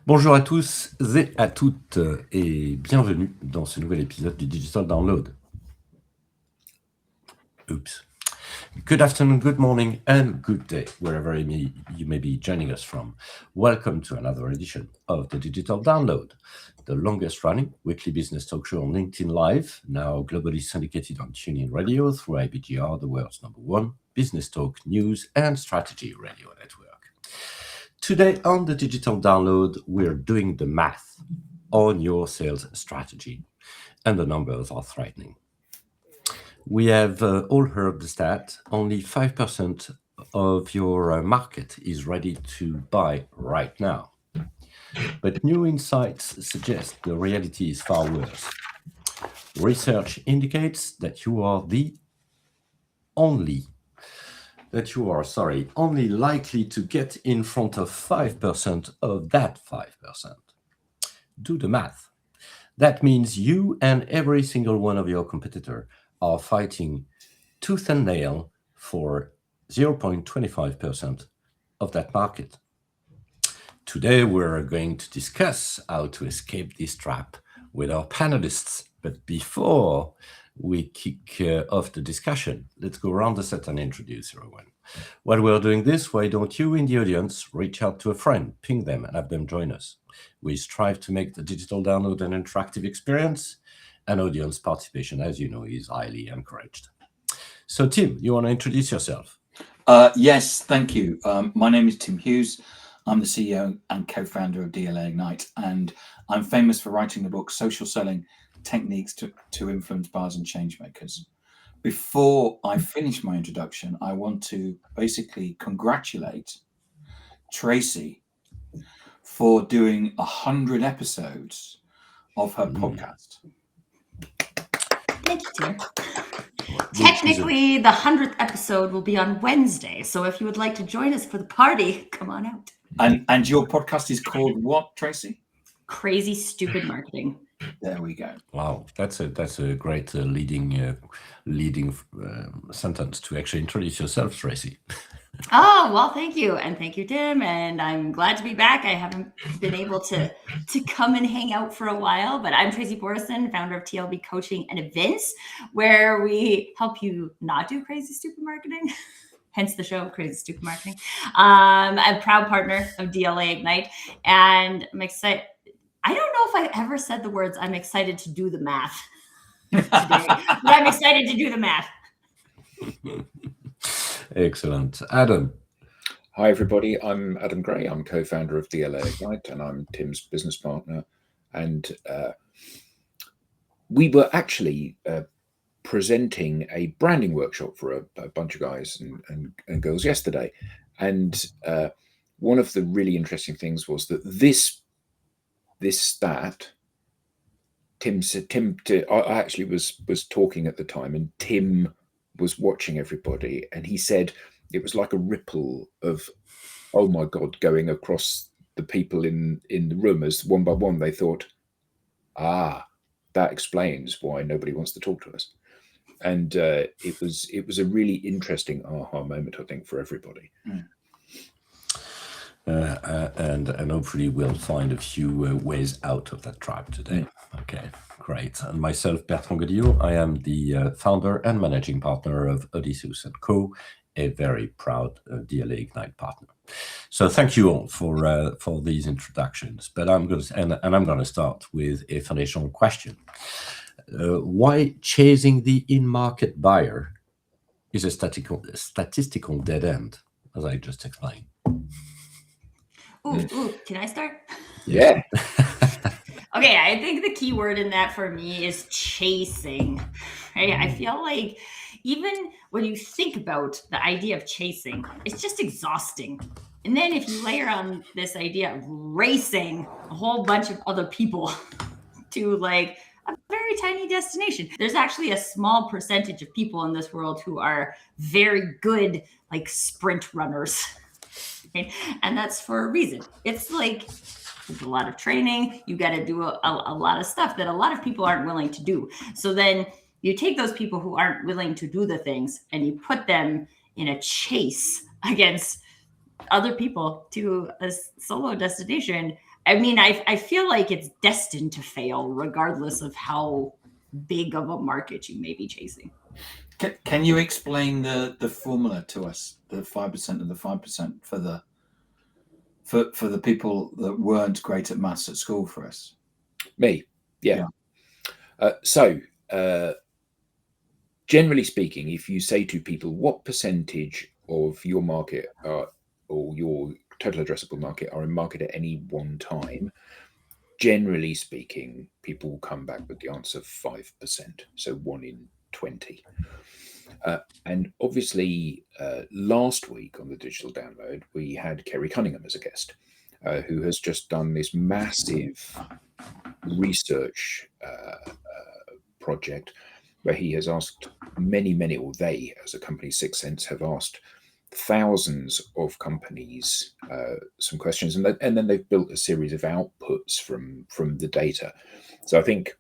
Bonjour à tous et à toutes et bienvenue dans ce nouvel épisode du Digital Download. Oops. Good afternoon, good morning, and good day, wherever you may be joining us from. Welcome to another edition of the Digital Download, the longest running weekly business talk show on LinkedIn Live, now globally syndicated on TuneIn Radio through IBGR, the world's #1 business talk, news, and strategy radio network. Today on the Digital Download, we're doing the math on your sales strategy, and the numbers are threatening. We have all heard the stat, only 5% of your market is ready to buy right now. But new insights suggest the reality is far worse. Research indicates that you are only likely to get in front of 5% of that 5%. Do the math. That means you and every single one of your competitors are fighting tooth and nail for 0.25% of that market. Today, we're going to discuss how to escape this trap with our panelists. But before we kick off the discussion, let's go around the set and introduce everyone. While we're doing this, why don't you in the audience reach out to a friend, ping them, and have them join us? We strive to make the Digital Download an interactive experience, and audience participation, as you know, is highly encouraged. So, Tim, you want to introduce yourself? Yes, thank you. My name is Tim Hughes. I'm the CEO and co-founder of DLA Ignite, and I'm famous for writing the book Social Selling Techniques to Influence Buyers and Changemakers. Before I finish my introduction, I want to basically congratulate Tracy for doing 100 episodes of her podcast. Thank you, Tim. Technically, the 100th episode will be on Wednesday, so if you would like to join us for the party, come on out. And your podcast is called what, Tracy? Crazy Stupid Marketing. There we go. Wow, that's a great leading sentence to actually introduce yourself, Tracy. Oh, well, thank you. And thank you, Tim. And I'm glad to be back. I haven't been able to come and hang out for a while, but I'm Tracy Borison, founder of TLB Coaching and Events, where we help you not do crazy, stupid marketing. Hence the show, Crazy Stupid Marketing. I'm a proud partner of DLA Ignite, and I'm excited. I don't know if I ever said the words, I'm excited to do the math today, but I'm excited to do the math. Excellent. Adam. Hi, everybody. I'm Adam Gray. I'm co-founder of DLA Ignite, and I'm Tim's business partner. And we were actually presenting a branding workshop for a bunch of guys and girls yesterday. And one of the really interesting things was that this stat, I actually was talking at the time, and Tim was watching everybody, and he said it was like a ripple of, oh my God, going across the people in the room as one by one they thought, that explains why nobody wants to talk to us. And it was a really interesting aha moment, I think, for everybody. And hopefully we'll find a few ways out of that trap today. Okay, great. And myself, Bertrand Godillot, I am the founder and managing partner of Odysseus & Co., a very proud DLA Ignite partner. So thank you all for these introductions. But I'm going to start with a foundational question. Why chasing the in-market buyer is a statistical dead end, as I just explained? Ooh, can I start? Yeah. Okay, I think the key word in that for me is chasing. Right? I feel like even when you think about the idea of chasing, it's just exhausting. And then if you layer on this idea of racing a whole bunch of other people to like a very tiny destination, there's actually a small percentage of people in this world who are very good like sprint runners. Right? And that's for a reason. It's like there's a lot of training. You got to do a lot of stuff that a lot of people aren't willing to do. So then you take those people who aren't willing to do the things and you put them in a chase against other people to a solo destination. I mean, I feel like it's destined to fail regardless of how big of a market you may be chasing. Can you explain the formula to us, the 5% of the 5% for the people that weren't great at maths at school for us? Me, yeah. So generally speaking, if you say to people, what percentage of your market or your total addressable market are in market at any one time, generally speaking, people will come back with the answer 5%, so 1 in 20. And obviously, last week on the Digital Download, we had Kerry Cunningham as a guest, who has just done this massive research project where he has asked many, or they, as a company, Sixth Sense, have asked thousands of companies some questions, and then they've built a series of outputs from the data. So I think,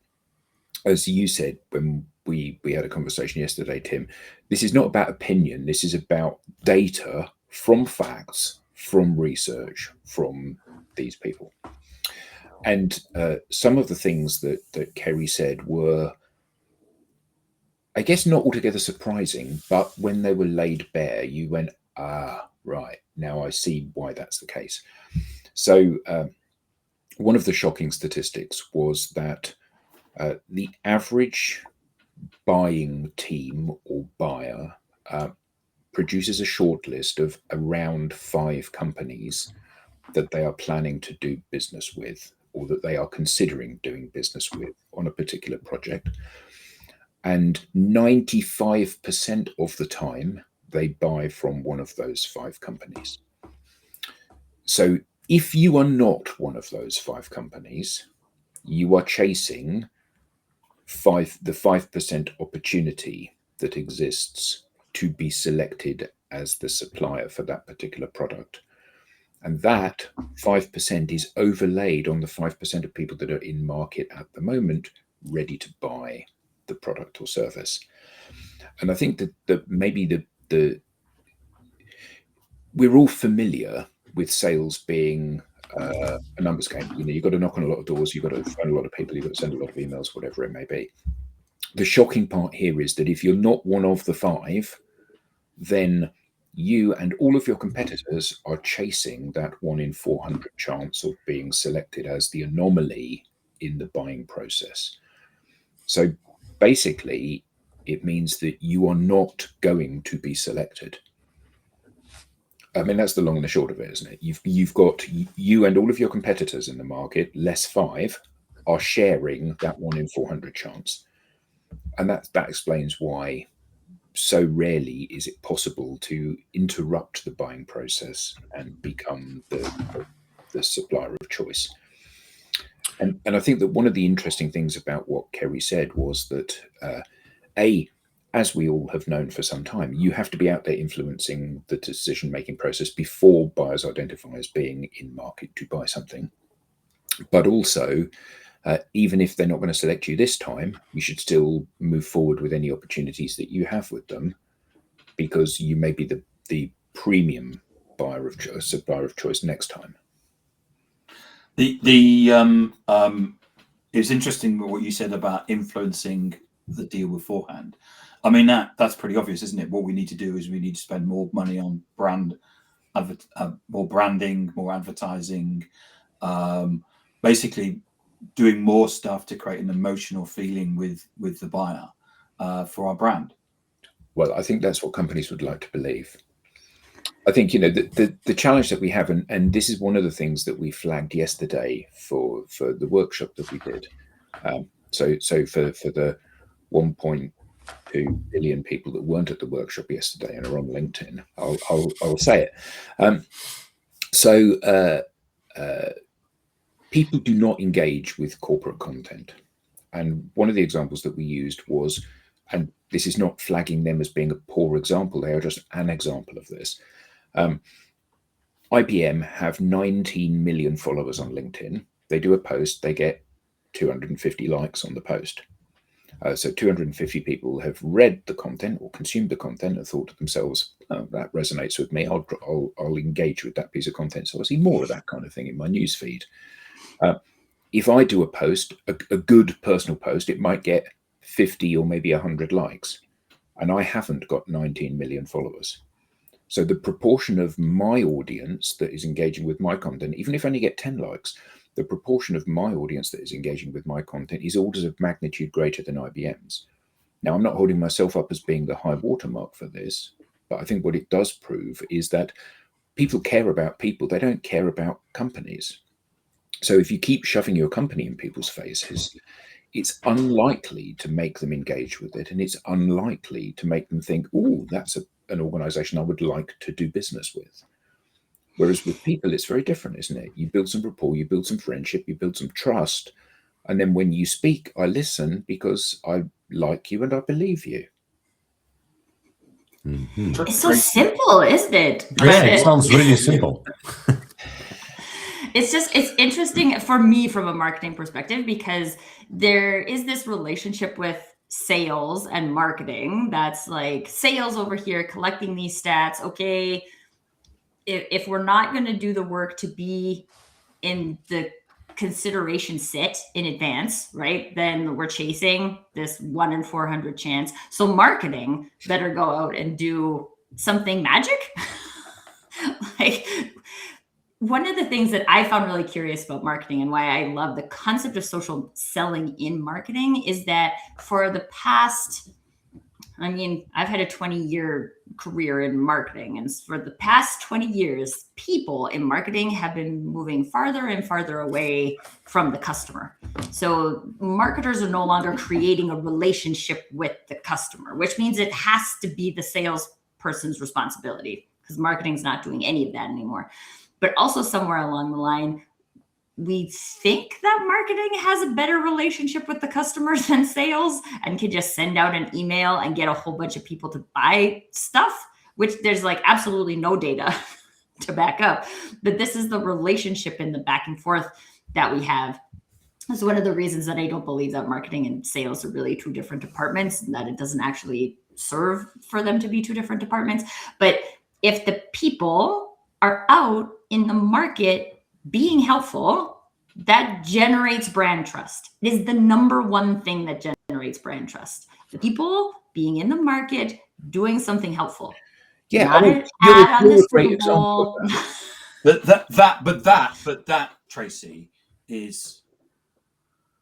as you said when we had a conversation yesterday, Tim, this is not about opinion. This is about data from facts, from research, from these people. And some of the things that Kerry said were, I guess, not altogether surprising, but when they were laid bare, you went, right, now I see why that's the case. So one of the shocking statistics was that the average buying team or buyer produces a short list of around 5 companies that they are planning to do business with, or that they are considering doing business with on a particular project. And 95% of the time, they buy from one of those 5 companies. So if you are not one of those 5 companies, you are chasing the 5% opportunity that exists to be selected as the supplier for that particular product. And that 5% is overlaid on the 5% of people that are in market at the moment, ready to buy the product or service. And I think that maybe we're all familiar with sales being a numbers game. You've got to knock on a lot of doors, you've got to phone a lot of people, you've got to send a lot of emails, whatever it may be. The shocking part here is that if you're not one of the 5, then you and all of your competitors are chasing that 1 in 400 chance of being selected as the anomaly in the buying process. So basically, it means that you are not going to be selected. I mean, that's the long and the short of it, isn't it? You've got you and all of your competitors in the market, less 5, are sharing that 1 in 400 chance. And that explains why so rarely is it possible to interrupt the buying process and become the supplier of choice. And I think that one of the interesting things about what Kerry said was that, as we all have known for some time, you have to be out there influencing the decision-making process before buyers identify as being in market to buy something. But also, even if they're not going to select you this time, you should still move forward with any opportunities that you have with them, because you may be the premium buyer of choice, supplier of choice next time. It was interesting what you said about influencing the deal beforehand. I mean, that's pretty obvious, isn't it? What we need to do is we need to spend more money on more branding, more advertising, basically doing more stuff to create an emotional feeling with the buyer for our brand. Well, I think that's what companies would like to believe. I think, the challenge that we have, and this is one of the things that we flagged yesterday for the workshop that we did. So for the 1.2 billion people that weren't at the workshop yesterday and are on LinkedIn, I'll say it. People do not engage with corporate content. And one of the examples that we used was, and this is not flagging them as being a poor example, they are just an example of this. IBM have 19 million followers on LinkedIn. They do a post, they get 250 likes on the post. So 250 people have read the content or consumed the content and thought to themselves, oh, that resonates with me. I'll engage with that piece of content. So I see more of that kind of thing in my newsfeed. If I do a post, a good personal post, it might get 50 or maybe 100 likes, and I haven't got 19 million followers. So the proportion of my audience that is engaging with my content, even if I only get 10 likes, the proportion of my audience that is engaging with my content is orders of magnitude greater than IBM's. Now, I'm not holding myself up as being the high watermark for this, but I think what it does prove is that people care about people. They don't care about companies. So if you keep shoving your company in people's faces, it's unlikely to make them engage with it, and it's unlikely to make them think, oh, that's an organization I would like to do business with. Whereas with people, it's very different, isn't it? You build some rapport, you build some friendship, you build some trust. And then when you speak, I listen because I like you and I believe you. Mhm. It's so simple, isn't it? Yeah, it sounds really simple. It's interesting for me from a marketing perspective, because there is this relationship with sales and marketing that's like sales over here collecting these stats. Okay, if we're not going to do the work to be in the consideration set in advance, right, then we're chasing this 1 in 400 chance. So marketing better go out and do something magic. Like, one of the things that I found really curious about marketing and why I love the concept of social selling in marketing is that for the past, I mean, I've had a 20-year career in marketing, and for the past 20 years, people in marketing have been moving farther and farther away from the customer. So marketers are no longer creating a relationship with the customer, which means it has to be the salesperson's responsibility, because marketing's not doing any of that anymore. But also somewhere along the line, we think that marketing has a better relationship with the customer than sales, and can just send out an email and get a whole bunch of people to buy stuff, which there's like absolutely no data to back up. But this is the relationship in the back and forth that we have. That's one of the reasons that I don't believe that marketing and sales are really two different departments, and that it doesn't actually serve for them to be two different departments. But if the people are out in the market being helpful, that generates brand trust. It is the number one thing that generates brand trust. The people being in the market doing something helpful. Yeah, Not I mean, an ad on you're the a great Super example Bowl. of that. But that, Tracy, is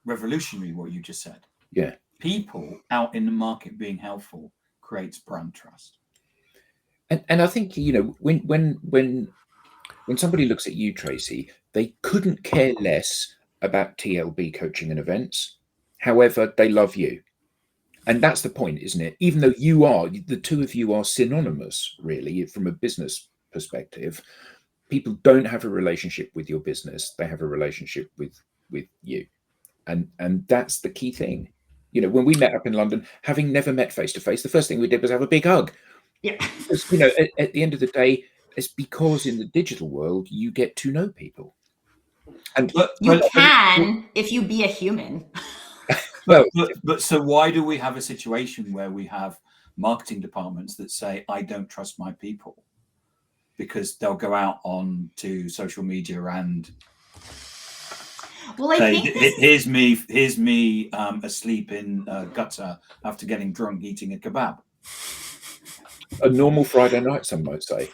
revolutionary, what you just said. Yeah. People out in the market being helpful creates brand trust. And I think, you know, when somebody looks at you, Tracy, they couldn't care less about TLB coaching and events. However, they love you. And that's the point, isn't it? Even though the two of you are synonymous, really, from a business perspective, people don't have a relationship with your business. They have a relationship with you. And that's the key thing. You know, when we met up in London, having never met face to face, the first thing we did was have a big hug. Yeah. Because, you know, at the end of the day, it's because in the digital world, you get to know people. And you can if you be a human. Well, but so why do we have a situation where we have marketing departments that say, I don't trust my people? Because they'll go out on to social media and well, I say, think here's me asleep in a gutter after getting drunk eating a kebab. A normal Friday night, some might say.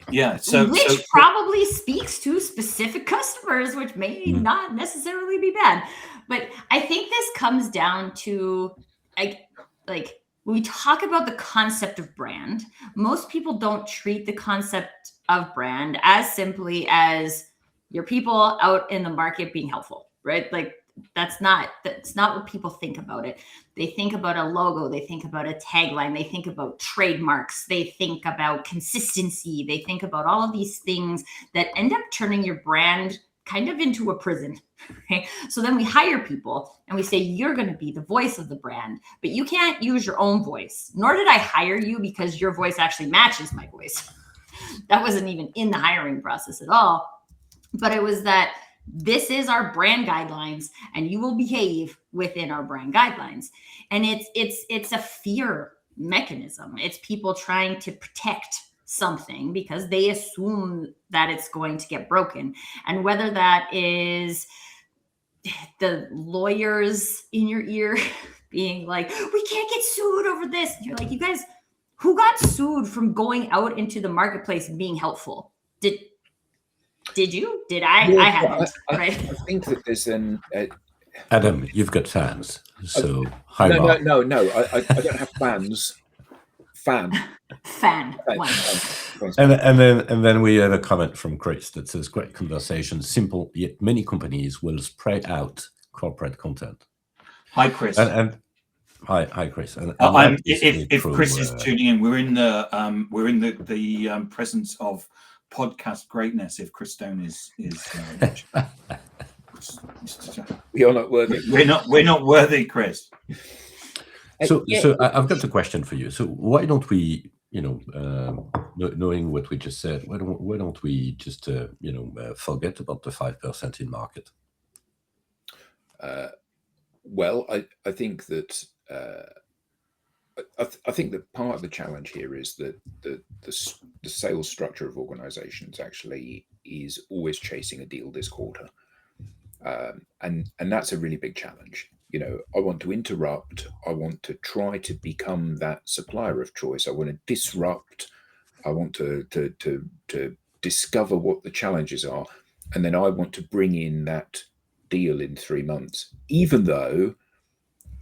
Yeah. Which probably speaks to specific customers, which may not necessarily be bad. But I think this comes down to like when we talk about the concept of brand, most people don't treat the concept of brand as simply as your people out in the market being helpful, right? Like that's not what people think about it. They think about a logo, they think about a tagline, they think about trademarks, they think about consistency, they think about all of these things that end up turning your brand kind of into a prison. Okay? So then we hire people and we say, you're going to be the voice of the brand, but you can't use your own voice. Nor did I hire you because your voice actually matches my voice. That wasn't even in the hiring process at all. But it was that this is our brand guidelines and you will behave within our brand guidelines. And it's a fear mechanism. It's people trying to protect something because they assume that it's going to get broken. And whether that is the lawyers in your ear being like, we can't get sued over this. And you're like, you guys, who got sued from going out into the marketplace and being helpful? Did you? Did I? Yeah, I hadn't, right? I think that there's an Adam, you've got fans, so hi, no, Mark. no. I don't have fans. Fan. One. And then we have a comment from Chris that says, "Great conversation, simple yet many companies will spray out corporate content." Hi, Chris. And hi, Chris. And if Chris is tuning in, we're in the presence of podcast greatness. If Chris Stone is we are not worthy. We're not worthy, Chris. So I've got a question for you. So why don't we, knowing what we just said, why don't we just forget about the 5% in market? Well, I think that I think that part of the challenge here is that the sales structure of organizations actually is always chasing a deal this quarter, and that's a really big challenge. I want to interrupt. I want to try to become that supplier of choice. I want to disrupt. I want to discover what the challenges are, and then I want to bring in that deal in 3 months, even though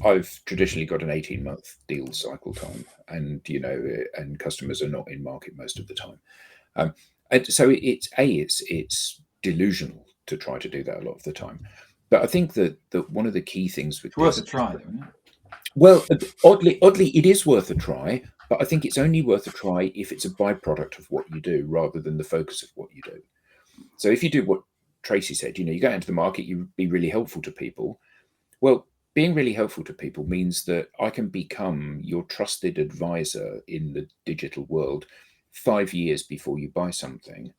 I've traditionally got an 18-month deal cycle time, and and customers are not in market most of the time. And so it's delusional to try to do that a lot of the time. But I think that one of the key things with it's worth a try, isn't it? Well, oddly, it is worth a try, but I think it's only worth a try if it's a byproduct of what you do rather than the focus of what you do. So if you do what Tracy said, you go into the market, you be really helpful to people. Well, being really helpful to people means that I can become your trusted advisor in the digital world 5 years before you buy something.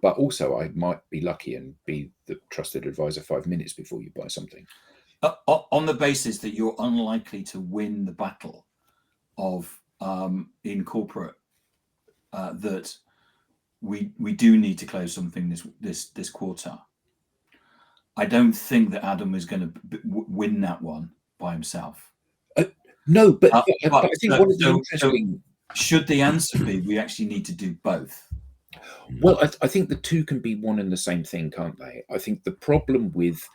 But also I might be lucky and be the trusted advisor 5 minutes before you buy something. On the basis that you're unlikely to win the battle of in corporate, that we do need to close something this quarter. I don't think that Adam is going to win that one by himself. No, but I think one of the interesting. Should the answer be we actually need to do both? Well, I think the two can be one and the same thing, can't they? I think the problem with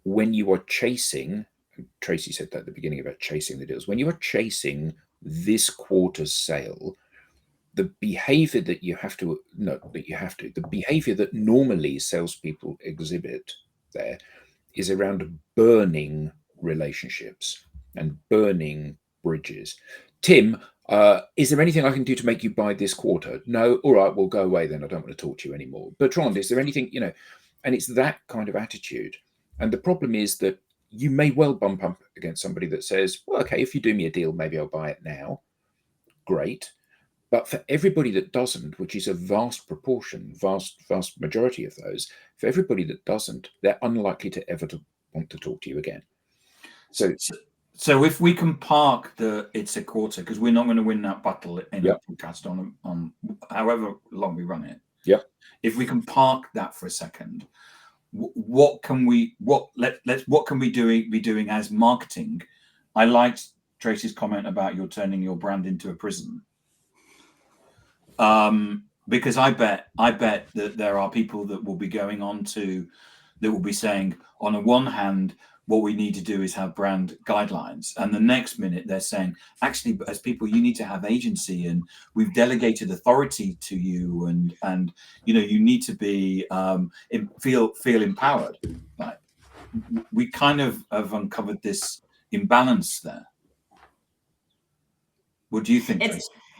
when you are chasing, Tracy said that at the beginning about chasing the deals, when you are chasing this quarter's sale, the behavior that the behavior that normally salespeople exhibit there is around burning relationships and burning bridges. Tim, is there anything I can do to make you buy this quarter? No? All right, well, go away then. I don't want to talk to you anymore. Bertrand, is there anything, and it's that kind of attitude. And the problem is that you may well bump up against somebody that says, well, okay, if you do me a deal, maybe I'll buy it now. Great. But for everybody that doesn't, which is a vast proportion, vast majority of those, for everybody that doesn't, they're unlikely to ever want to talk to you again. So if we can park it's a quarter, because we're not going to win that battle in a podcast on however long we run it. Yeah. If we can park that for a second, what can we be doing as marketing? I liked Tracy's comment about you're turning your brand into a prison. Because I bet that there are people that will be going on that will be saying, on the one hand, what we need to do is have brand guidelines, and the next minute they're saying, actually, as people, you need to have agency, and we've delegated authority to you, and you need to be feel empowered. Like, we kind of have uncovered this imbalance there. What do you think?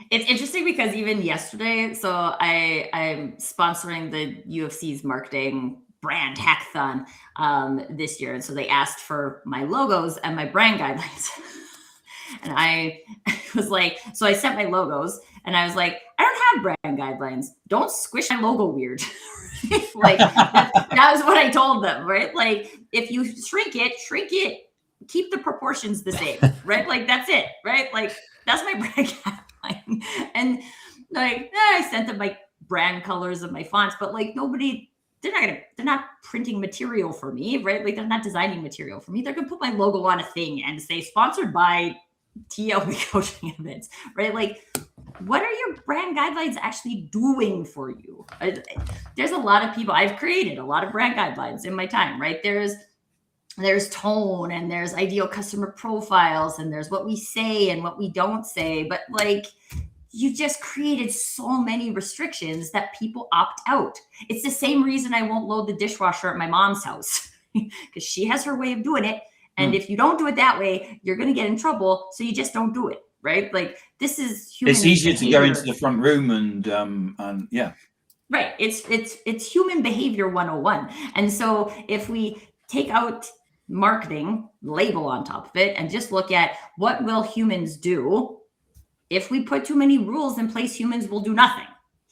It's interesting because even yesterday, so I'm sponsoring the UFC's marketing brand hackathon this year, and so they asked for my logos and my brand guidelines. And I was like, so I sent my logos, and I was like, I don't have brand guidelines. Don't squish my logo weird. Like that was what I told them, right? Like, if you shrink it, keep the proportions the same, right? Like, that's it, right? Like, that's my brand guideline. And like, I sent them my brand colors of my fonts, but like nobody they're not printing material for me, right? Like they're not designing material for me. They're gonna put my logo on a thing and say sponsored by TLB coaching events, right? Like, what are your brand guidelines actually doing for you? There's a lot of people, I've created a lot of brand guidelines in my time, right? There's tone, and there's ideal customer profiles, and there's what we say and what we don't say. But like, you just created so many restrictions that people opt out. It's the same reason I won't load the dishwasher at my mom's house, because she has her way of doing it. And if you don't do it that way, you're going to get in trouble. So you just don't do it, right? Like, this is human. It's easier behavior. to go into the front room and yeah. Right. It's human behavior 101. And so if we take out marketing label on top of it and just look at what will humans do, if we put too many rules in place, humans will do nothing,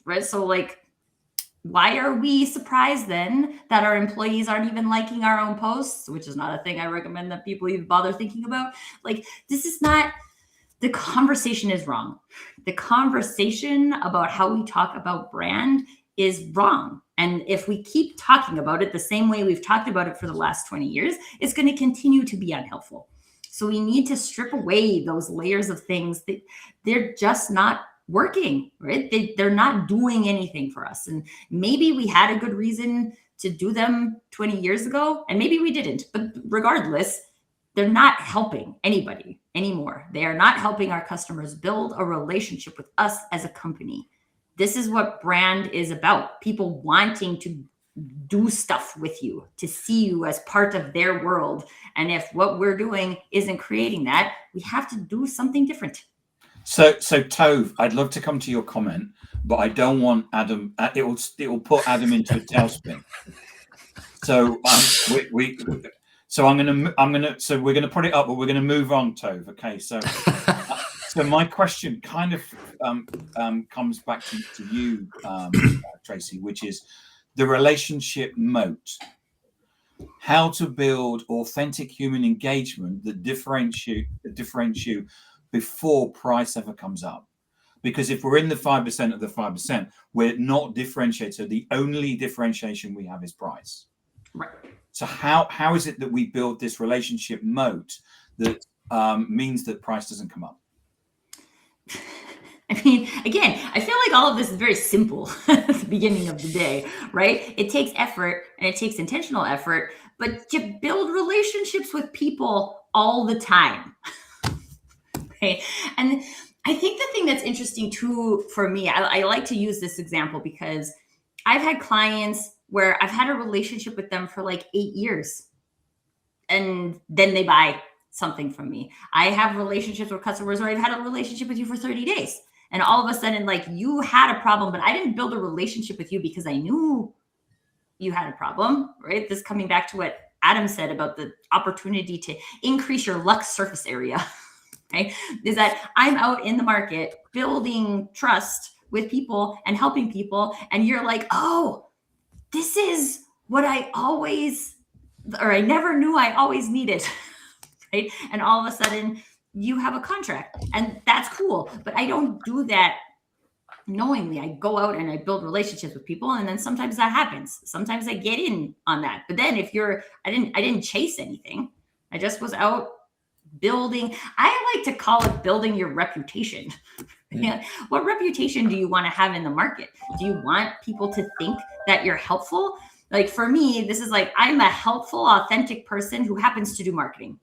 right? So like, why are we surprised then that our employees aren't even liking our own posts, which is not a thing I recommend that people even bother thinking about. Like, this is not, the conversation is wrong. The conversation about how we talk about brand is wrong. And if we keep talking about it the same way we've talked about it for the last 20 years, it's going to continue to be unhelpful. So we need to strip away those layers of things that they're just not working, right? They're not doing anything for us. And maybe we had a good reason to do them 20 years ago, and maybe we didn't. But regardless, they're not helping anybody anymore. They are not helping our customers build a relationship with us as a company. This is what brand is about. People wanting to do stuff with you, to see you as part of their world. And if what we're doing isn't creating that, we have to do something different. So Tove, I'd love to come to your comment, but I don't want Adam. It will put Adam into a tailspin. So we're gonna put it up, but we're gonna move on, Tove. Okay, so my question kind of comes back to you, Tracy, which is the relationship moat. How to build authentic human engagement that differentiate you before price ever comes up. Because if we're in the 5% of the 5%, we're not differentiated. So the only differentiation we have is price. Right. So how is it that we build this relationship moat that means that price doesn't come up? I mean, again, I feel like all of this is very simple at the beginning of the day, right? It takes effort, and it takes intentional effort, but you build relationships with people all the time. Okay. And I think the thing that's interesting too, for me, I like to use this example because I've had clients where I've had a relationship with them for like 8 years, and then they buy something from me. I have relationships with customers where I've had a relationship with you for 30 days. And all of a sudden, like, you had a problem, but I didn't build a relationship with you because I knew you had a problem, right? This coming back to what Adam said about the opportunity to increase your luck surface area, right? Is that I'm out in the market building trust with people and helping people. And you're like, oh, this is what I never knew I always needed, right? And all of a sudden, you have a contract, and that's cool. But I don't do that knowingly. I go out and I build relationships with people, and then sometimes that happens. Sometimes I get in on that. But then I didn't chase anything. I just was out building. I like to call it building your reputation. Yeah. What reputation do you want to have in the market? Do you want people to think that you're helpful? Like, for me, this is like, I'm a helpful, authentic person who happens to do marketing.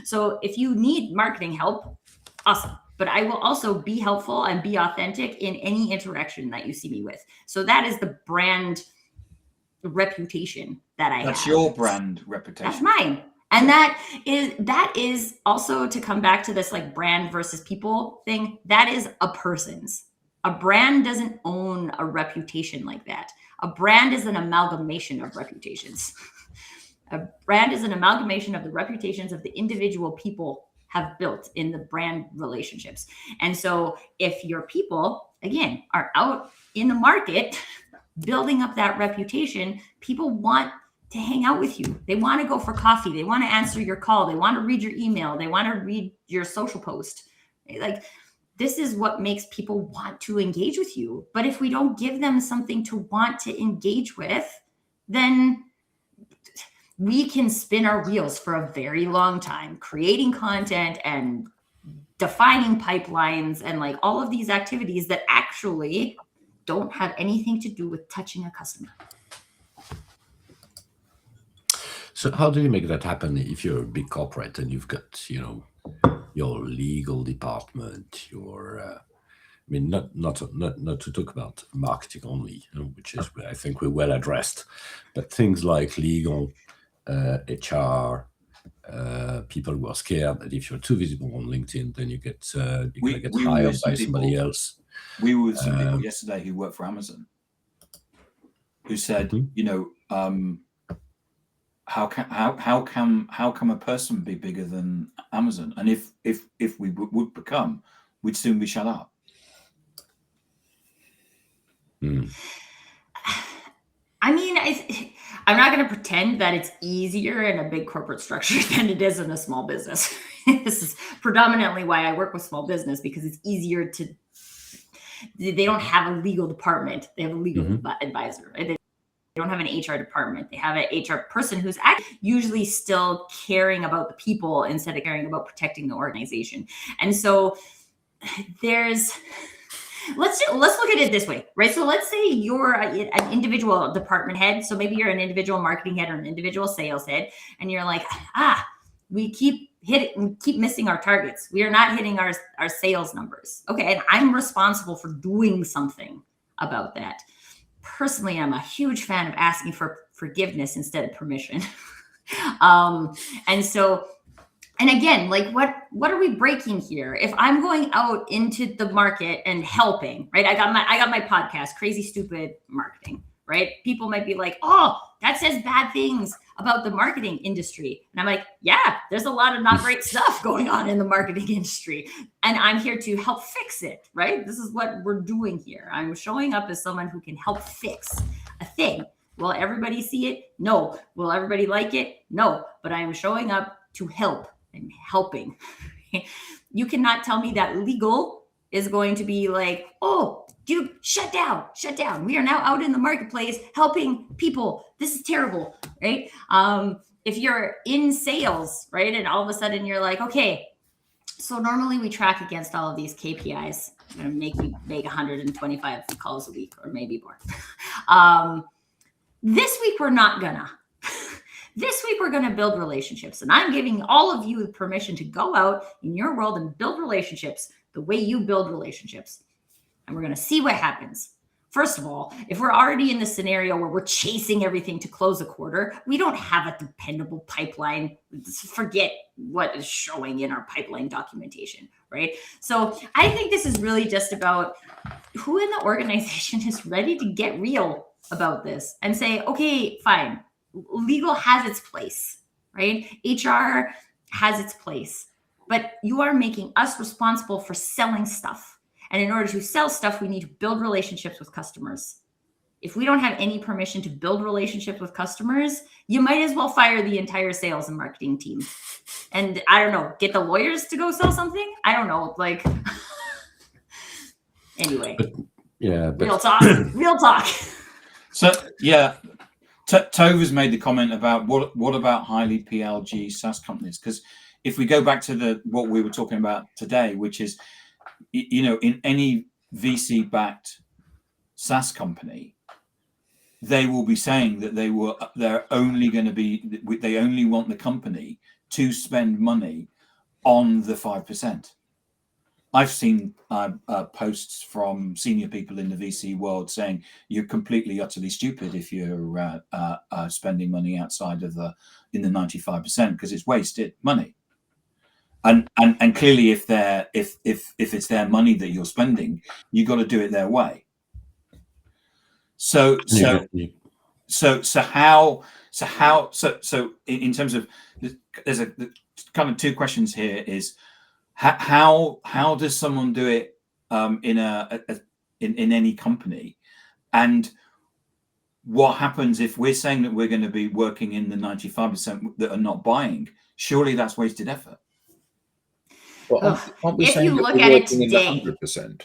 So if you need marketing help, awesome. But I will also be helpful and be authentic in any interaction that you see me with. So that is the brand reputation that I have. That's your brand reputation. That's mine. And that is also, to come back to this like brand versus people thing, that is a person's. A brand doesn't own a reputation like that. A brand is an amalgamation of reputations. A brand is an amalgamation of the reputations of the individual people have built in the brand relationships. And so if your people, again, are out in the market building up that reputation, people want to hang out with you. They want to go for coffee. They want to answer your call. They want to read your email. They want to read your social post. Like, this is what makes people want to engage with you. But if we don't give them something to want to engage with, then we can spin our wheels for a very long time, creating content and defining pipelines and like all of these activities that actually don't have anything to do with touching a customer. So how do you make that happen if you're a big corporate and you've got, your legal department, not to talk about marketing only, which is where I think we're well addressed, but things like legal, HR, people who are scared that if you're too visible on LinkedIn, then you get hired by somebody else. We were with some people yesterday who work for Amazon, who said, how can a person be bigger than Amazon? And if we would become, we'd soon be shut up. I mean, I'm not going to pretend that it's easier in a big corporate structure than it is in a small business. This is predominantly why I work with small business, because it's easier they don't have a legal department. They have a legal advisor. Right? They don't have an HR department. They have an HR person who's usually still caring about the people instead of caring about protecting the organization. And so let's look at it this way, right? So let's say you're an individual department head. So maybe you're an individual marketing head or an individual sales head, and you're like, we keep missing our targets. We are not hitting our sales numbers. Okay, and I'm responsible for doing something about that. Personally, I'm a huge fan of asking for forgiveness instead of permission. And again, like what are we breaking here? If I'm going out into the market and helping, right? I got my podcast, Crazy Stupid Marketing, right? People might be like, oh, that says bad things about the marketing industry. And I'm like, yeah, there's a lot of not great stuff going on in the marketing industry. And I'm here to help fix it, right? This is what we're doing here. I'm showing up as someone who can help fix a thing. Will everybody see it? No. Will everybody like it? No. But I am showing up to help and helping. You cannot tell me that legal is going to be like, oh, dude, shut down. We are now out in the marketplace helping people. This is terrible, right? If you're in sales, right, and all of a sudden you're like, okay, so normally we track against all of these KPIs. I'm going to make you make 125 calls a week or maybe more. This week we're not gonna. This week, we're going to build relationships. And I'm giving all of you permission to go out in your world and build relationships the way you build relationships. And we're going to see what happens. First of all, if we're already in the scenario where we're chasing everything to close a quarter, we don't have a dependable pipeline. Forget what is showing in our pipeline documentation, right? So I think this is really just about who in the organization is ready to get real about this and say, okay, fine. Legal has its place, right? HR has its place, but you are making us responsible for selling stuff. And in order to sell stuff, we need to build relationships with customers. If we don't have any permission to build relationships with customers, you might as well fire the entire sales and marketing team. And I don't know, get the lawyers to go sell something? I don't know, like, anyway. Real talk. So, yeah. Tove has made the comment about what about highly PLG SaaS companies? Because if we go back to what we were talking about today, which is, in any VC-backed SaaS company, they will be saying that they only want the company to spend money on the 5%. I've seen posts from senior people in the VC world saying you're completely, utterly stupid if you're spending money outside of in the 95% because it's wasted money. And clearly, if it's their money that you're spending, you got to do it their way. So in terms of there's a kind of two questions here is. How does someone do it in any company, and what happens if we're saying that we're going to be working in the 95% that are not buying? Surely that's wasted effort. Well, Ugh. aren't we If saying you that look we're at it working in the today, 100%?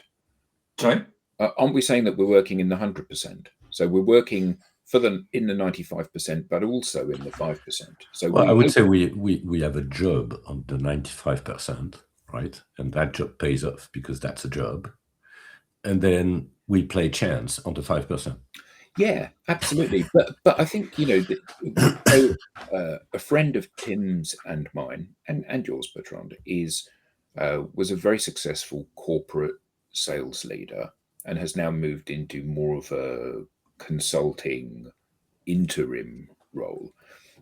Sorry? Aren't we saying that we're working in the 100%? So we're working in the 95%, but also in the 5%. So Well, I would say we have a job on the 95%, right? And that job pays off because that's a job. And then we play chance on the 5%. Yeah, absolutely. But I think, so, a friend of Tim's and mine, and yours, Bertrand, was a very successful corporate sales leader and has now moved into more of a consulting interim role.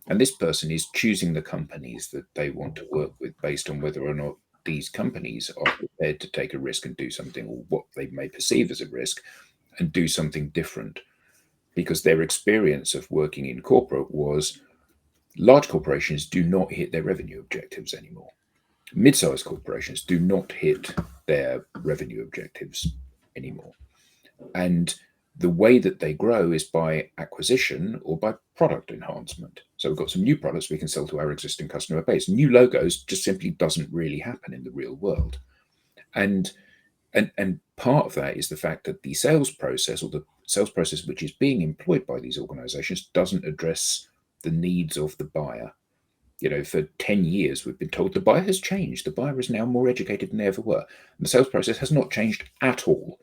And this person is choosing the companies that they want to work with based on whether or not these companies are prepared to take a risk and do something, or what they may perceive as a risk and do something different. Because their experience of working in corporate was large corporations do not hit their revenue objectives anymore. Mid-sized corporations do not hit their revenue objectives anymore. And the way that they grow is by acquisition or by product enhancement. So we've got some new products we can sell to our existing customer base. New logos just simply doesn't really happen in the real world. And part of that is the fact that the sales process, or the sales process which is being employed by these organizations, doesn't address the needs of the buyer. For 10 years, we've been told the buyer has changed. The buyer is now more educated than they ever were. And the sales process has not changed at all.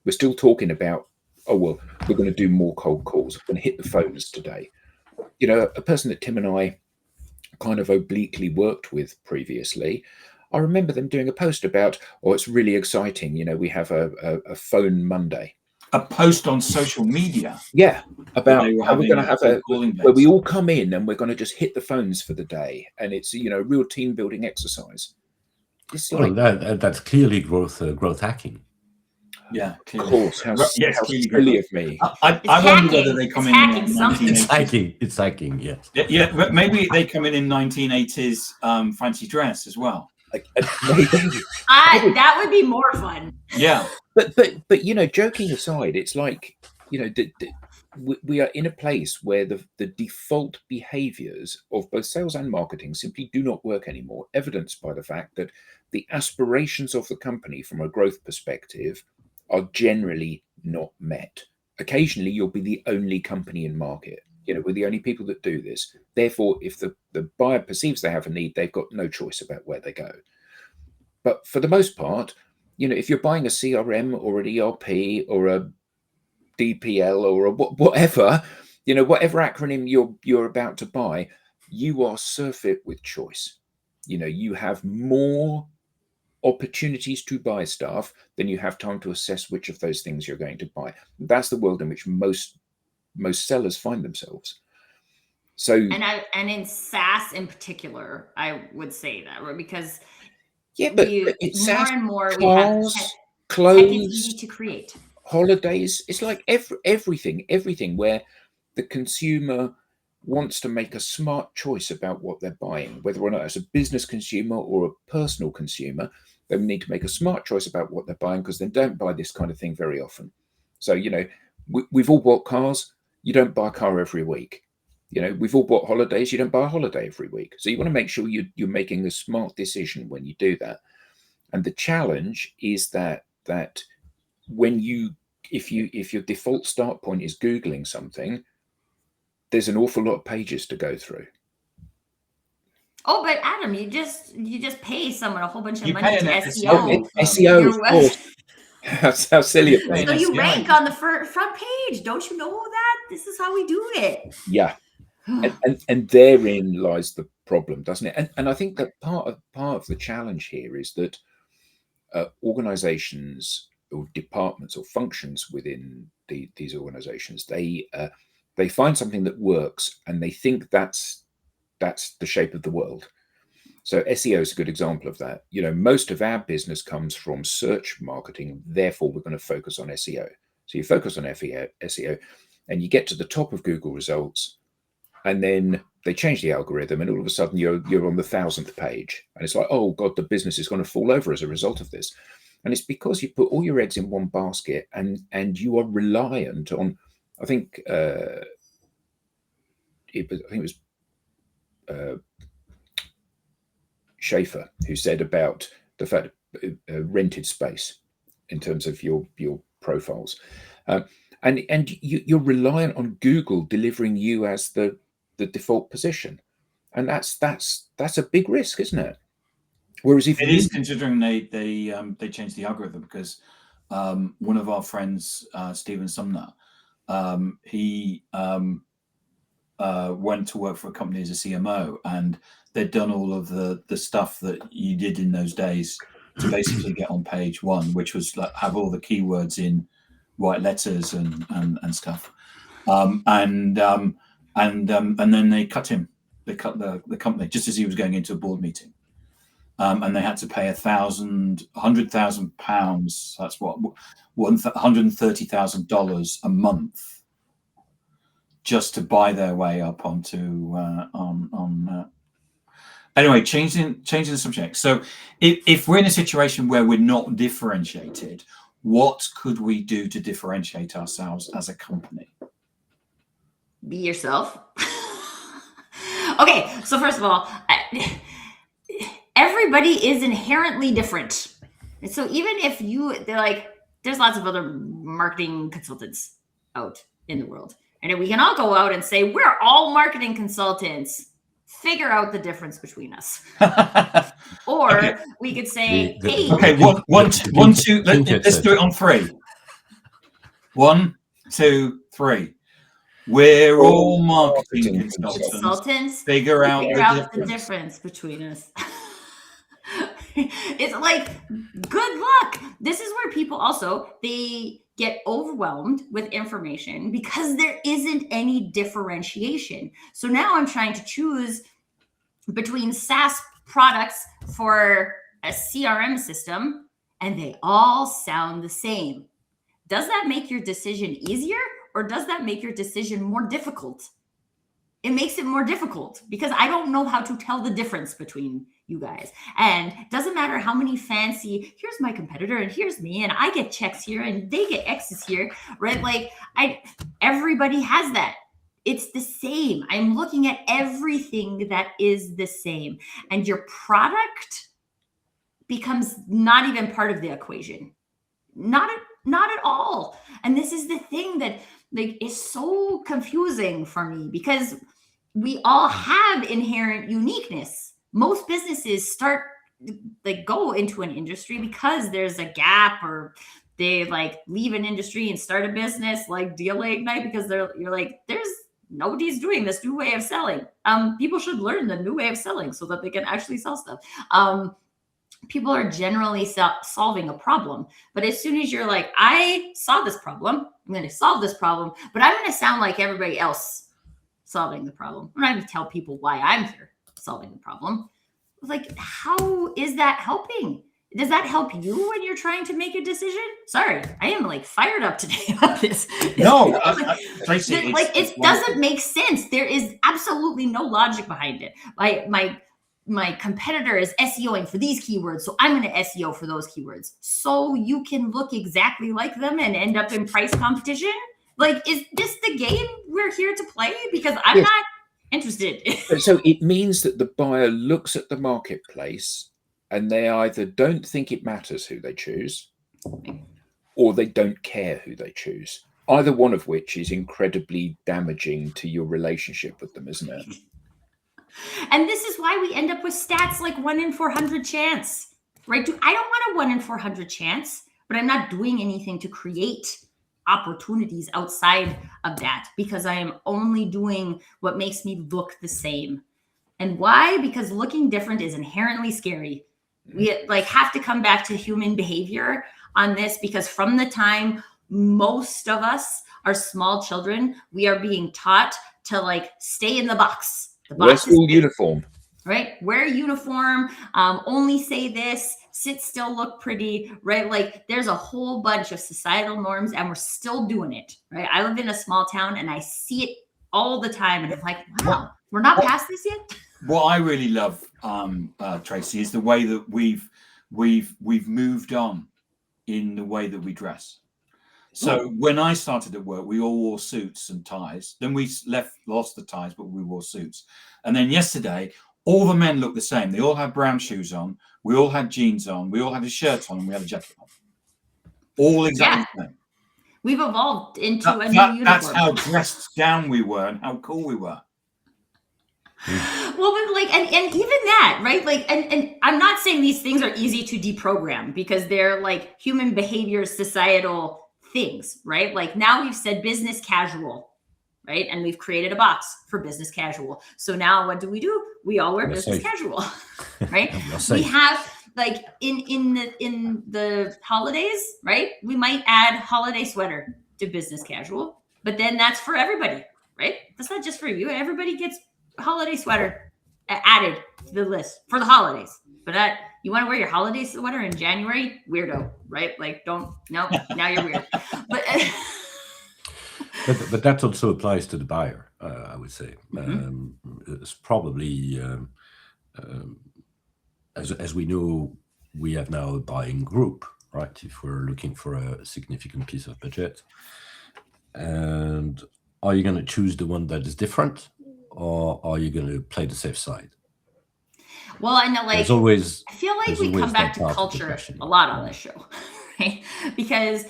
We're still talking about, oh, well, we're going to do more cold calls. We're going to hit the phones today. A person that Tim and I kind of obliquely worked with previously, I remember them doing a post about, oh, it's really exciting. We have a phone Monday. A post on social media. Yeah, about how we're going to have where we all come in and we're going to just hit the phones for the day, and it's a real team building exercise. It's like that's clearly growth hacking. Yeah, clearly. Of course, how silly of me. I wonder whether they come in like 1980s. It's hacking, yes. Yeah, but maybe they come in 1980s fancy dress as well. That would be more fun. Yeah, but joking aside, it's like we are in a place where the default behaviors of both sales and marketing simply do not work anymore, evidenced by the fact that the aspirations of the company from a growth perspective are generally not met. Occasionally, you'll be the only company in market. We're the only people that do this. Therefore, if the buyer perceives they have a need, they've got no choice about where they go. But for the most part, if you're buying a CRM or an ERP or a DPL or a whatever, whatever acronym you're about to buy, you are surfeit with choice. You have more opportunities to buy stuff than you have time to assess which of those things you're going to buy. That's the world in which most sellers find themselves. So and in SaaS in particular, I would say that, right? Because but it's more SaaS, and more cars, we have clothes, tech is easy to create. Holidays. It's like everything where the consumer wants to make a smart choice about what they're buying, whether or not it's a business consumer or a personal consumer. They need to make a smart choice about what they're buying, because they don't buy this kind of thing very often. So, we've all bought cars. You don't buy a car every week. We've all bought holidays. You don't buy a holiday every week. So you want to make sure you're making a smart decision when you do that. And the challenge is that when if your default start point is Googling something, there's an awful lot of pages to go through. Oh, but Adam, you just pay someone a whole bunch of You money pay to an SEO. SEO, of course. That's how silly it So is. you rank on the front page. Don't you know that? This is how we do it. Yeah. and therein lies the problem, doesn't it? And I think that part of the challenge here is that organizations or departments or functions within these organizations, they find something that works and they think that's the shape of the world. So SEO is a good example of that. Most of our business comes from search marketing, therefore we're going to focus on SEO. So you focus on SEO and you get to the top of Google results, and then they change the algorithm, and all of a sudden you're on the 1,000th page, and it's like, oh God, the business is going to fall over as a result of this. And it's because you put all your eggs in one basket, and you are reliant on, I think it was Schaefer who said about the fact rented space in terms of your profiles, and you're reliant on Google delivering you as the default position, and that's a big risk, isn't it? Whereas if it is, considering they changed the algorithm, because one of our friends, Stephen Sumner, he went to work for a company as a CMO, and they'd done all of the stuff that you did in those days to basically get on page one, which was like have all the keywords in white letters and stuff, and then they cut him. They cut the company just as he was going into a board meeting. And they had to pay £100,000. That's what, $130,000 a month, just to buy their way up onto Anyway, changing the subject. So, if we're in a situation where we're not differentiated, what could we do to differentiate ourselves as a company? Be yourself. Okay, so first of all, everybody is inherently different. And so even if they're like, there's lots of other marketing consultants out in the world. And we can all go out and say, we're all marketing consultants. Figure out the difference between us. Or Okay. we could say, hey. Okay, one, two, let's do it on three. 1, 2, 3. We're all marketing consultants. Figure out the difference between us. It's like, good luck. This is where people also, they get overwhelmed with information because there isn't any differentiation. So now I'm trying to choose between SaaS products for a CRM system, and they all sound the same. Does that make your decision easier, or does that make your decision more difficult? It makes it more difficult because I don't know how to tell the difference between you guys. And it doesn't matter how many fancy, here's my competitor and here's me, and I get checks here and they get X's here, right? Like everybody has that. It's the same. I'm looking at everything that is the same. And your product becomes not even part of the equation. Not at all. And this is the thing that is so confusing for me, because we all have inherent uniqueness. Most businesses go into an industry because there's a gap, or they leave an industry and start a business like DLA Ignite because you're like, nobody's doing this new way of selling. People should learn the new way of selling so that they can actually sell stuff. People are generally solving a problem. But as soon as you're like, I saw this problem, I'm going to solve this problem, but I'm going to sound like everybody else solving the problem. I'm not going to tell people why I'm here solving the problem. Like, how is that helping? Does that help you when you're trying to make a decision? Sorry, I am fired up today about this. No, Tracy, it doesn't make sense. There is absolutely no logic behind it. My competitor is SEOing for these keywords, so I'm going to SEO for those keywords. So you can look exactly like them and end up in price competition? Is this the game we're here to play? Because I'm not interested. So it means that the buyer looks at the marketplace and they either don't think it matters who they choose, or they don't care who they choose. Either one of which is incredibly damaging to your relationship with them, isn't it? And this is why we end up with stats like 1 in 400 chance, right? I don't want a 1 in 400 chance, but I'm not doing anything to create opportunities outside of that, because I am only doing what makes me look the same. And why? Because looking different is inherently scary. We have to come back to human behavior on this, because from the time most of us are small children, we are being taught to stay in the box. Wear school uniform. Right? Wear uniform, only say this, sit still, look pretty, right? There's a whole bunch of societal norms and we're still doing it, right? I live in a small town and I see it all the time. And I'm like, wow, we're not past this yet. What I really love, Tracy, is the way that we've moved on in the way that we dress. So when I started at work, we all wore suits and ties. Then we lost the ties, but we wore suits. And then yesterday, All the men looked the same. They all had brown shoes on. We all had jeans on. We all had a shirt on, and we had a jacket on. All exactly the same. We've evolved into a new uniform. That's how dressed down we were and how cool we were. Well, but like, and even that, right? Like, and I'm not saying these things are easy to deprogram because they're like human behavior, societal things, right? Like now we've said business casual, right? And we've created a box for business casual. So now what do? We all wear business casual, right? We have like in the holidays, right? We might add holiday sweater to business casual, but then that's for everybody, right? That's not just for you. Everybody gets holiday sweater added to the list for the holidays. But you want to wear your holiday sweater in January? Weirdo, right? Like, now you're weird. But that also applies to the buyer, I would say. It's probably, as we know, we have now a buying group, right? If we're looking for a significant piece of budget. And are you going to choose the one that is different, or are you going to play the safe side? Well, I know, like, I feel like we come back to culture a lot on this show, right? Because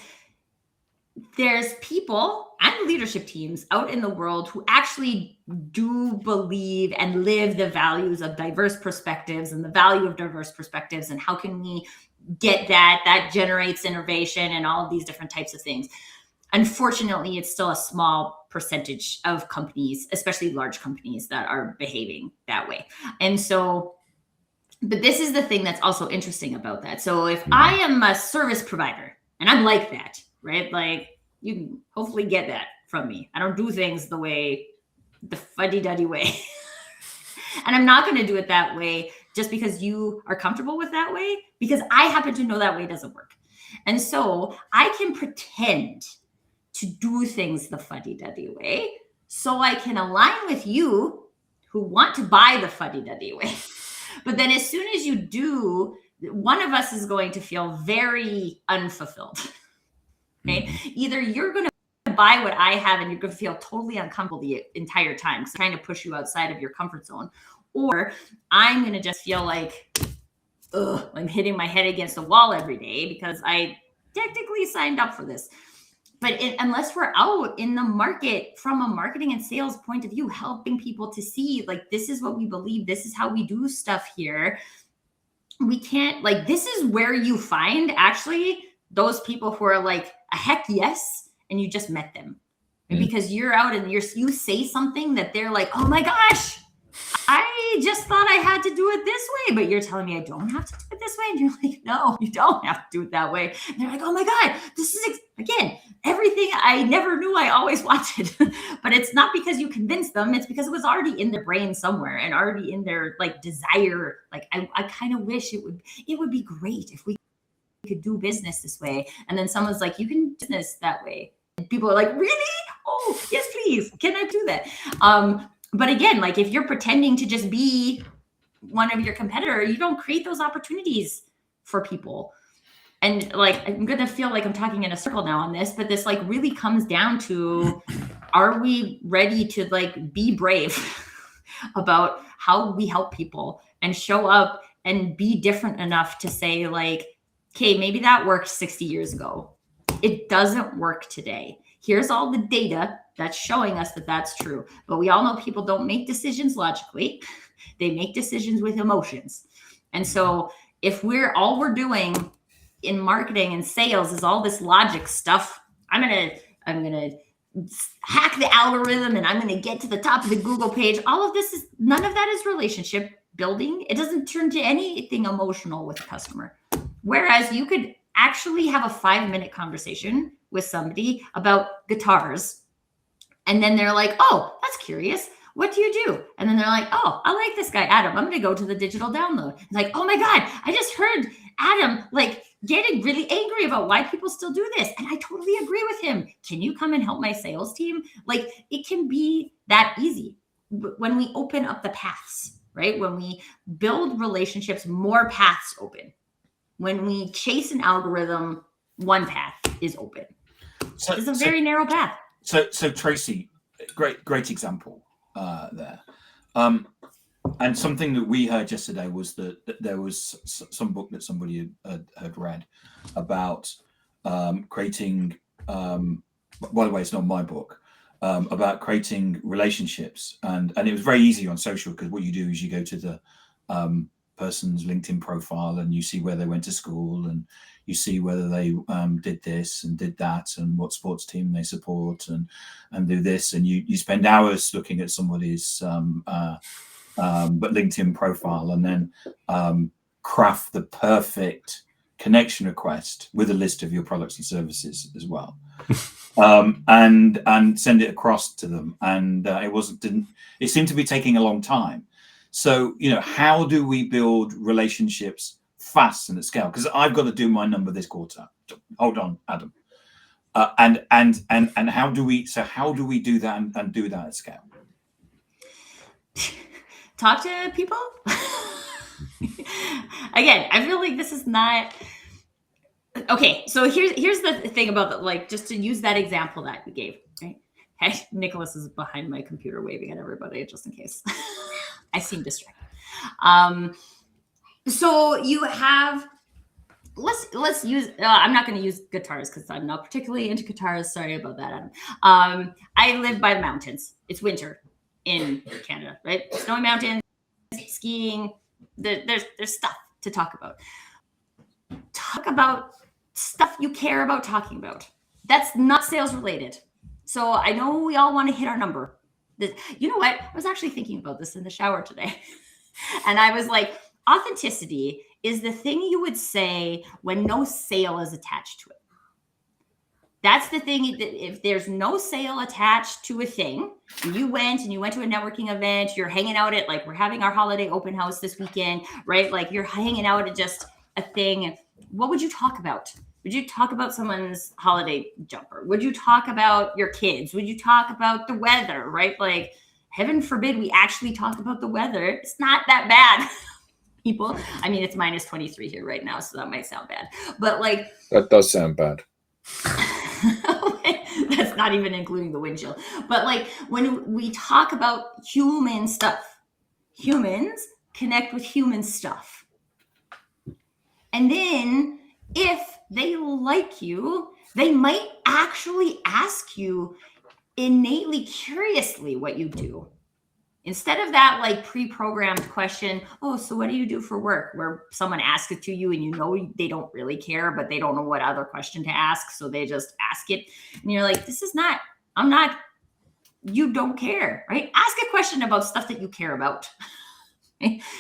there's people and leadership teams out in the world who actually do believe and live the values of diverse perspectives and the value of diverse perspectives and how can we get that generates innovation and all of these different types of things. Unfortunately, it's still a small percentage of companies, especially large companies, that are behaving that way. And so, but this is the thing that's also interesting about that. So if I am a service provider and I'm like that, right? Like you can hopefully get that from me. I don't do things the fuddy-duddy way. And I'm not going to do it that way just because you are comfortable with that way, because I happen to know that way doesn't work. And so I can pretend to do things the fuddy-duddy way so I can align with you who want to buy the fuddy-duddy way. But then as soon as you do, one of us is going to feel very unfulfilled, right? Either you're going to buy what I have and you're going to feel totally uncomfortable the entire time, trying to push you outside of your comfort zone, or I'm going to just feel like, I'm hitting my head against the wall every day because I technically signed up for this. But unless we're out in the market from a marketing and sales point of view, helping people to see, like, this is what we believe, this is how we do stuff here, we can't, like, this is where you find actually those people who are like a heck yes, and you just met them. Because you're out and you say something that they're like, oh my gosh, I just thought I had to do it this way, but you're telling me I don't have to do it this way. And you're like, no, you don't have to do it that way. And they're like, oh my God, this is, again, everything I never knew I always wanted. But it's not because you convinced them. It's because it was already in their brain somewhere and already in their like desire. Like, I kind of wish it would be great if we could do business this way. And then someone's like, you can do business that way. And people are like, really? Oh, yes, please. Can I do that? But again, like if you're pretending to just be one of your competitor, you don't create those opportunities for people. And like, I'm going to feel like I'm talking in a circle now on this, but this like really comes down to, are we ready to like be brave about how we help people and show up and be different enough to say like, okay, maybe that worked 60 years ago. It doesn't work today. Here's all the data that's showing us that that's true. But we all know people don't make decisions logically. They make decisions with emotions. And so if all we're doing in marketing and sales is all this logic stuff, I'm gonna hack the algorithm and I'm gonna get to the top of the Google page. All of this none of that is relationship building. It doesn't turn to anything emotional with the customer. Whereas you could actually have a 5-minute conversation with somebody about guitars. And then they're like, oh, that's curious. What do you do? And then they're like, oh, I like this guy, Adam. I'm going to go to the digital download. It's like, oh my God, I just heard Adam like getting really angry about why people still do this. And I totally agree with him. Can you come and help my sales team? Like it can be that easy when we open up the paths, right? When we build relationships, more paths open. When we chase an algorithm, one path is open. So it's a very narrow path. So Tracy, great example there. And something that we heard yesterday was that there was some book that somebody had read about creating. By the way, it's not my book. About creating relationships, and it was very easy on social, because what you do is you go to the person's LinkedIn profile and you see where they went to school, and you see whether they did this and did that, and what sports team they support, and do this, and you spend hours looking at somebody's LinkedIn profile, and then craft the perfect connection request with a list of your products and services as well. And send it across to them, and it seemed to be taking a long time. So, how do we build relationships fast and at scale? Because I've got to do my number this quarter. Hold on, Adam. And how do we do that and do that at scale? Talk to people. Again, I feel like this is not okay. So here's the thing about just to use that example that we gave, right? Hey, Nicholas is behind my computer waving at everybody just in case. I seem distracted. So you have, let's use, I'm not going to use guitars because I'm not particularly into guitars. Sorry about that, Adam. I live by the mountains. It's winter in Canada, right? Snowy mountains, skiing. There's stuff to talk about. Talk about stuff you care about talking about. That's not sales related. So I know we all want to hit our number. You know what? I was actually thinking about this in the shower today. And I was like, authenticity is the thing you would say when no sale is attached to it. That's the thing. If there's no sale attached to a thing, and you went to a networking event, you're hanging out at, we're having our holiday open house this weekend, right? Like you're hanging out at just a thing. What would you talk about? Would you talk about someone's holiday jumper? Would you talk about your kids? Would you talk about the weather, right? Like, heaven forbid we actually talk about the weather. It's not that bad, people. I mean, it's minus 23 here right now, so that might sound bad. But that does sound bad. That's not even including the wind chill. But when we talk about human stuff, humans connect with human stuff. And then if they like you, they might actually ask you innately curiously what you do. Instead of that pre-programmed question, oh, so what do you do for work? Where someone asks it to you and they don't really care, but they don't know what other question to ask. So they just ask it. And you're like, you don't care, right? Ask a question about stuff that you care about.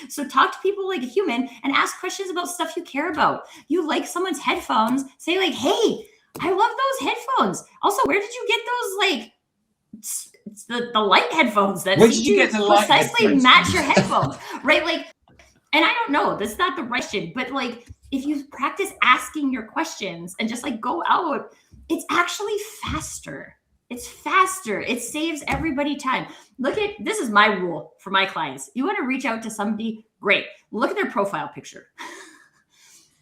So talk to people like a human and ask questions about stuff you care about. You like someone's headphones, say hey, I love those headphones. Also, where did you get those the light headphones that precisely match your headphones, right? And I don't know, that's not the right question, but if you practice asking your questions and just go out, it's actually faster. It's faster. It saves everybody time. This is my rule for my clients. You want to reach out to somebody, great. Look at their profile picture.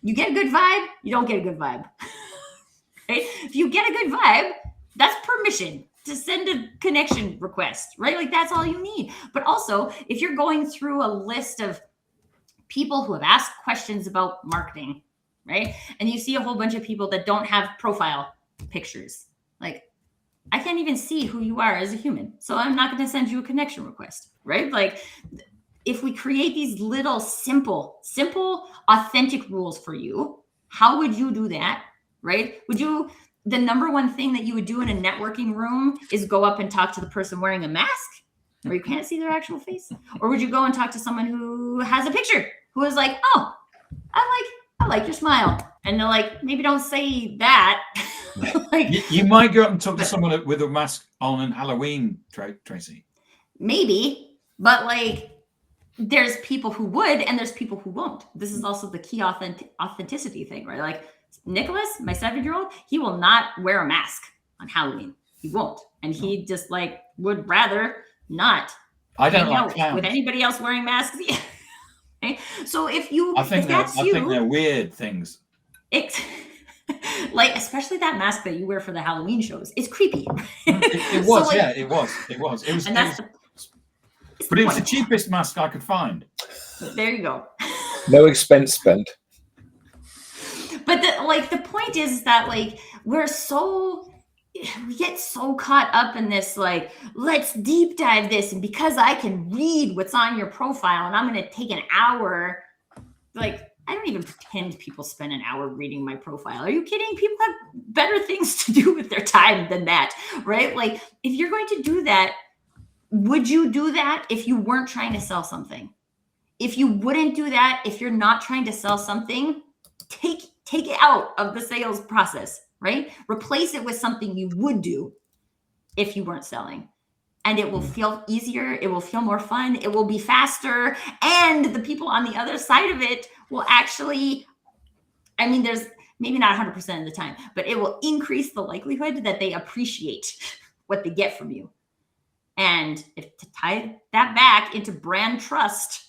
You get a good vibe, you don't get a good vibe. Right? If you get a good vibe, that's permission to send a connection request, right? That's all you need. But also, if you're going through a list of people who have asked questions about marketing, right? And you see a whole bunch of people that don't have profile pictures, I can't even see who you are as a human. So I'm not going to send you a connection request, right? If we create these little simple, authentic rules for you, how would you do that, right? The number one thing that you would do in a networking room is go up and talk to the person wearing a mask where you can't see their actual face? Or would you go and talk to someone who has a picture, who is oh, I like your smile. And they're maybe don't say that. You might go up and talk to someone with a mask on in Halloween, Tracy. Maybe, but there's people who would and there's people who won't. This is also the key authenticity thing, right? Nicholas, my 7-year-old, he will not wear a mask on Halloween. He won't. And he just would rather not. I don't like clowns. With anybody else wearing masks. Okay? So I think they're weird things. Especially that mask that you wear for the Halloween shows. It's creepy. It was. It was. And that's But it was the cheapest mask I could find. There you go. No expense spent. But the point is that like we get so caught up in this, like, let's deep dive this, and because I can read what's on your profile and I'm going to take an hour, like, I don't even pretend people spend an hour reading my profile. Are you kidding? People have better things to do with their time than that, right? Like, if you're going to do that, would you do that if you weren't trying to sell something? If you wouldn't do that, if you're not trying to sell something, take it out of the sales process, right? Replace it with something you would do if you weren't selling. And it will feel easier. It will feel more fun. It will be faster. And the people on the other side of it will actually, I mean, there's maybe not 100% of the time, but it will increase the likelihood that they appreciate what they get from you. And if to tie that back into brand trust,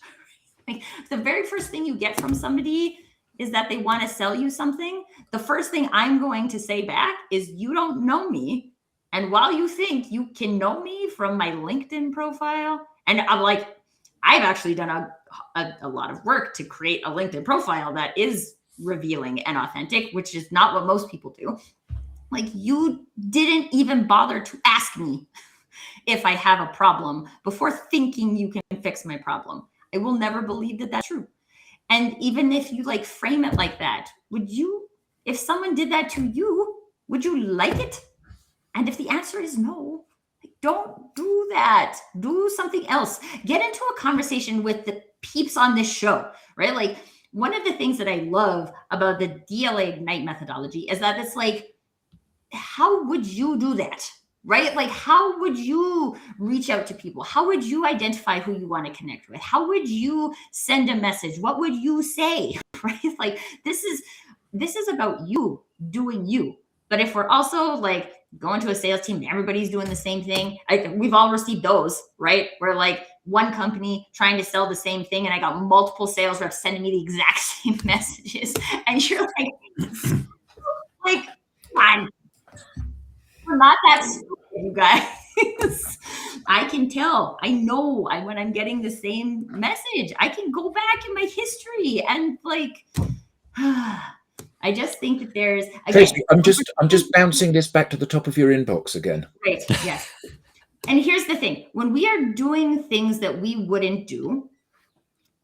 like, the very first thing you get from somebody is that they want to sell you something. The first thing I'm going to say back is, you don't know me. And while you think you can know me from my LinkedIn profile, and I'm like, I've actually done a lot of work to create a LinkedIn profile that is revealing and authentic, which is not what most people do. Like, you didn't even bother to ask me if I have a problem before thinking you can fix my problem. I will never believe that that's true. And even if you like frame it like that, would you, if someone did that to you, would you like it? And if the answer is no, don't do that. Do something else. Get into a conversation with the peeps on this show, right? Like, one of the things that I love about the DLA Ignite methodology is that it's like, how would you do that? Right? Like, how would you reach out to people? How would you identify who you want to connect with? How would you send a message? What would you say? Right? Like, this is about you doing you. But if we're also like going to a sales team, everybody's doing the same thing. We've all received those, right? Where like one company trying to sell the same thing, and I got multiple sales reps sending me the exact same messages. And you're like, fine. We're not that stupid, you guys. I can tell. I know when I'm getting the same message. I can go back in my history and like, I just think that there's, again, Tracy, I'm just bouncing this back to the top of your inbox again. Right. Yes. And here's the thing: when we are doing things that we wouldn't do,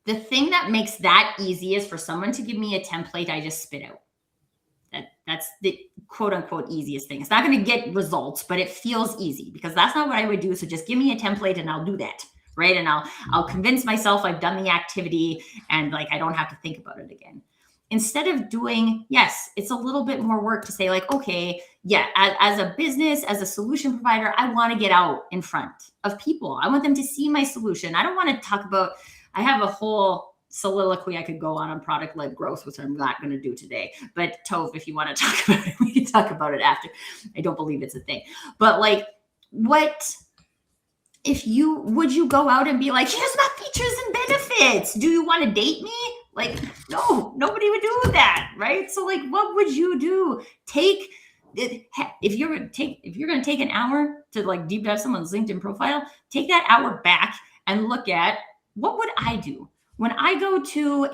the thing that makes that easy is for someone to give me a template I just spit out. That's the quote unquote easiest thing. It's not going to get results, but it feels easy because that's not what I would do. So just give me a template and I'll do that. Right. And I'll convince myself I've done the activity and like, I don't have to think about it again. Instead of doing, yes, it's a little bit more work to say like, okay, yeah, as a business, as a solution provider, I want to get out in front of people. I want them to see my solution. I don't want to talk about, I have a whole soliloquy I could go on product-led growth, which I'm not going to do today. But Tove, if you want to talk about it, we can talk about it after. I don't believe it's a thing. But like, would you go out and be like, here's my features and benefits. Do you want to date me? Like, no, nobody would do that, right? So like, what would you do? If you're going to take an hour to like deep dive someone's LinkedIn profile, take that hour back and look at, what would I do? When I go to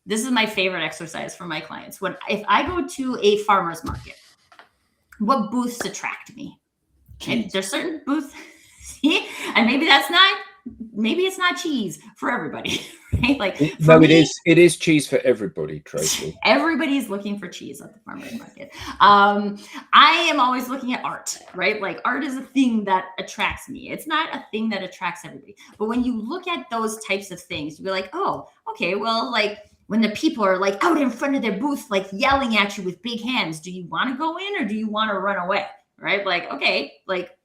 this is my favorite exercise for my clients. If I go to a farmer's market, what booths attract me? Okay, there's certain booths, and maybe it's not cheese for everybody, right? Like, it is cheese for everybody, Tracy. Everybody's looking for cheese at the farmer's market. I am always looking at art, right? Like, art is a thing that attracts me. It's not a thing that attracts everybody. But when you look at those types of things, you'll be like, oh, okay, well, like when the people are like out in front of their booth, like yelling at you with big hands, do you want to go in or do you want to run away? Right? Like, okay, like,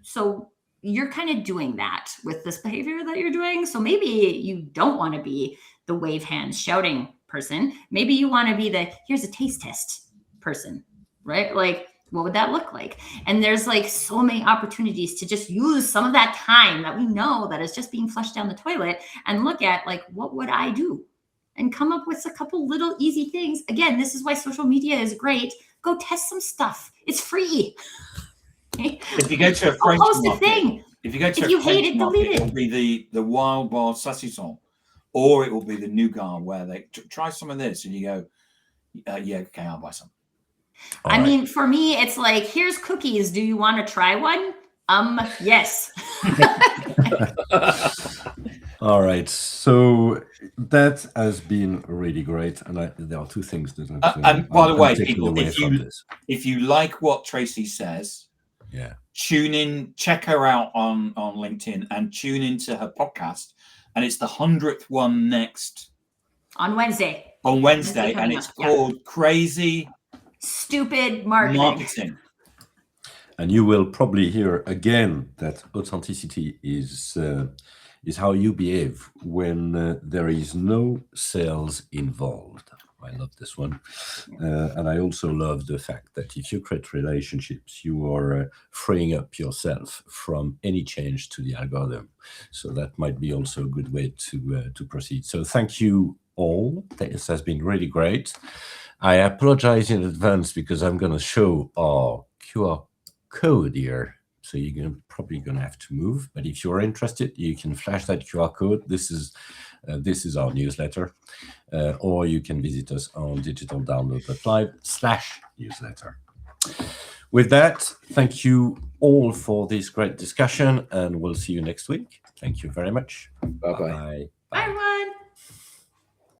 so you're kind of doing that with this behavior that you're doing. So maybe you don't want to be the wave hands shouting person. Maybe you want to be the here's a taste test person, right? Like, what would that look like? And there's like so many opportunities to just use some of that time that we know that is just being flushed down the toilet and look at like, what would I do? And come up with a couple little easy things. Again, this is why social media is great. Go test some stuff. It's free. If you go to a French market, If you go to If a you hate French it, market, delete it it. will be the wild bar saucisson, or it will be the nougat where they try some of this, and you go, yeah, okay, I'll buy some. I mean, for me, it's like, here's cookies. Do you want to try one? Yes. All right, so that has been really great, and there are two things that And by the way, taking people, away from this. if you like what Tracy says, Yeah, tune in, check her out on LinkedIn, and tune into her podcast. And it's the 100th one next On Wednesday. on Wednesday, and coming it's up, yeah. called Crazy Stupid marketing. and you will probably hear again that authenticity is how you behave when there is no sales involved. I love this one. And I also love the fact that if you create relationships, you are freeing up yourself from any change to the algorithm. So that might be also a good way to proceed. So thank you all. This has been really great. I apologize in advance because I'm going to show our QR code here. So you're probably going to have to move. But if you're interested, you can flash that QR code. This is our newsletter. Or you can visit us on digitaldownload.live/newsletter. With that, thank you all for this great discussion, and we'll see you next week. Thank you very much. Bye-bye. Bye. Bye, everyone.